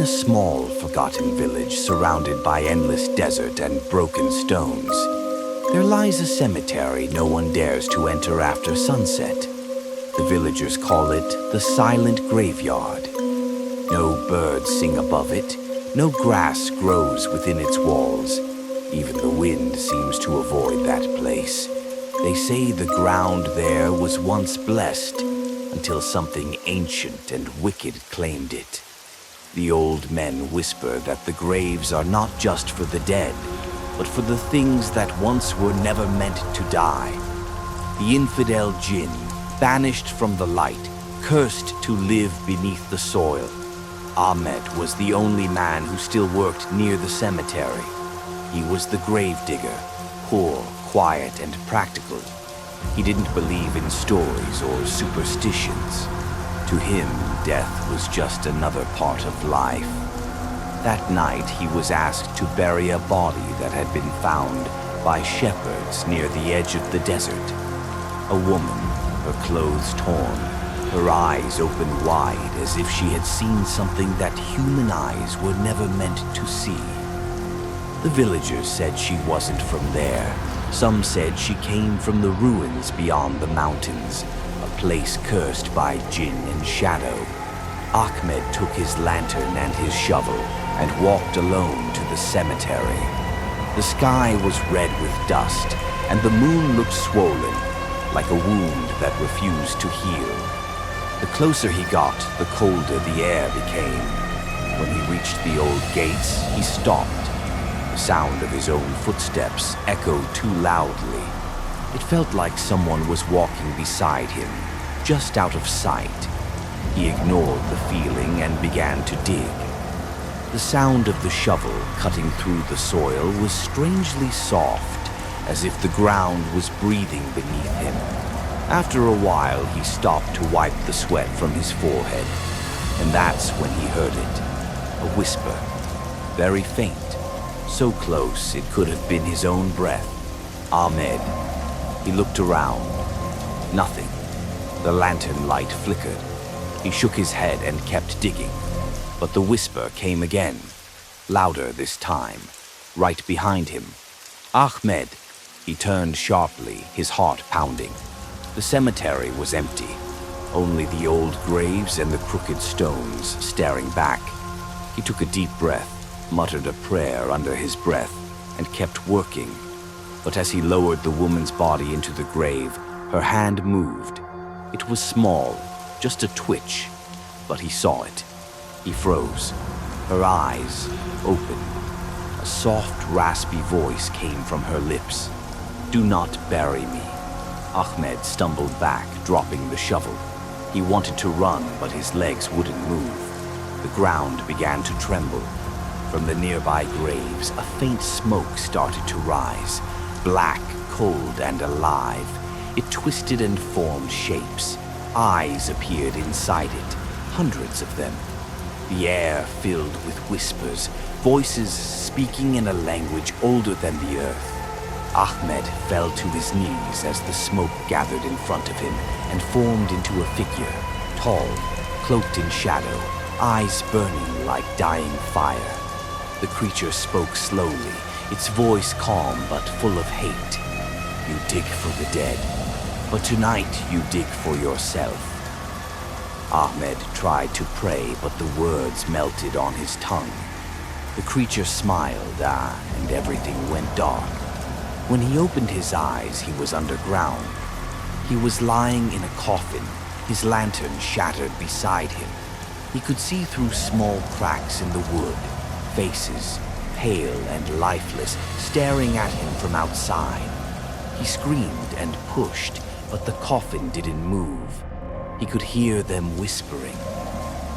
small, forgotten village surrounded by endless desert and broken stones, there lies a cemetery no one dares to enter after sunset. The villagers call it the Silent Graveyard. No birds sing above it, no grass grows within its walls. Even the wind seems to avoid that place. They say the ground there was once blessed until something ancient and wicked claimed it. The old men whisper that the graves are not just for the dead, but for the things that once were never meant to die. The Infidel Jinn, banished from the light, cursed to live beneath the soil. Ahmed was the only man who still worked near the cemetery. He was the gravedigger, poor, quiet, and practical. He didn't believe in stories or superstitions. To him, death was just another part of life. That night, he was asked to bury a body that had been found by shepherds near the edge of the desert. A woman, her clothes torn, her eyes opened wide as if she had seen something that human eyes were never meant to see. The villagers said she wasn't from there. Some said she came from the ruins beyond the mountains, a place cursed by Jinn and shadow. Ahmed took his lantern and his shovel and walked alone to the cemetery. The sky was red with dust, and the moon looked swollen, like a wound that refused to heal. The closer he got, the colder the air became. When he reached the old gates, he stopped. The sound of his own footsteps echoed too loudly. It felt like someone was walking beside him, just out of sight. He ignored the feeling and began to dig. The sound of the shovel cutting through the soil was strangely soft, as if the ground was breathing beneath him. After a while, he stopped to wipe the sweat from his forehead, and that's when he heard it. A whisper, very faint, so close it could have been his own breath. Ahmed. He looked around. Nothing. The lantern light flickered. He shook his head and kept digging, but the whisper came again, louder this time, right behind him. Ahmed. He turned sharply, his heart pounding. The cemetery was empty, only the old graves and the crooked stones staring back. He took a deep breath, muttered a prayer under his breath, and kept working. But as he lowered the woman's body into the grave, her hand moved. It was small, just a twitch, but he saw it. He froze, her eyes open. A soft, raspy voice came from her lips. "Do not bury me." Ahmed stumbled back, dropping the shovel. He wanted to run, but his legs wouldn't move. The ground began to tremble. From the nearby graves, a faint smoke started to rise, black, cold, and alive. It twisted and formed shapes. Eyes appeared inside it, hundreds of them. The air filled with whispers, voices speaking in a language older than the earth. Ahmed fell to his knees as the smoke gathered in front of him and formed into a figure, tall, cloaked in shadow, eyes burning like dying fire. The creature spoke slowly, its voice calm but full of hate. "You dig for the dead, but tonight you dig for yourself." Ahmed tried to pray, but the words melted on his tongue. The creature smiled, and everything went dark. When he opened his eyes, he was underground. He was lying in a coffin, his lantern shattered beside him. He could see through small cracks in the wood, faces, pale and lifeless, staring at him from outside. He screamed and pushed, but the coffin didn't move. He could hear them whispering.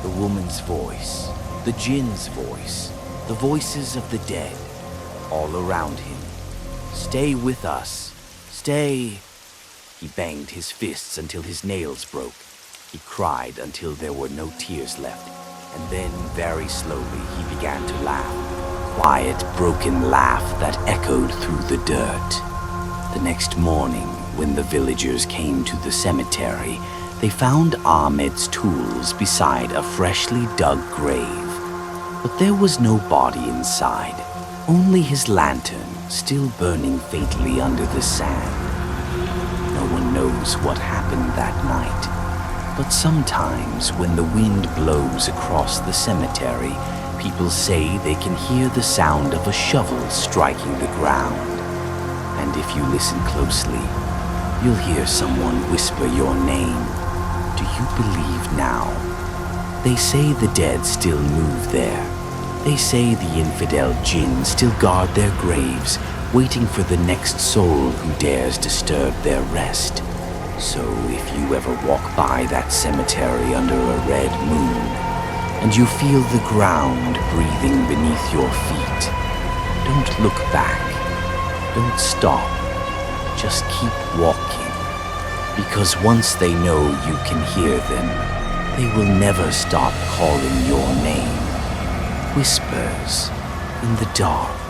The woman's voice, the jinn's voice, the voices of the dead, all around him. "Stay with us. Stay." He banged his fists until his nails broke. He cried until there were no tears left. And then, very slowly, he began to laugh. Quiet, broken laugh that echoed through the dirt. The next morning, when the villagers came to the cemetery, they found Ahmed's tools beside a freshly dug grave. But there was no body inside, only his lantern still burning faintly under the sand. No one knows what happened that night, but sometimes when the wind blows across the cemetery, people say they can hear the sound of a shovel striking the ground. And if you listen closely, you'll hear someone whisper your name. Do you believe now? They say the dead still move there. They say the Infidel Jinn still guard their graves, waiting for the next soul who dares disturb their rest. So if you ever walk by that cemetery under a red moon, and you feel the ground breathing beneath your feet, don't look back. Don't stop. Just keep walking. Because once they know you can hear them, they will never stop calling your name. Whispers in the dark.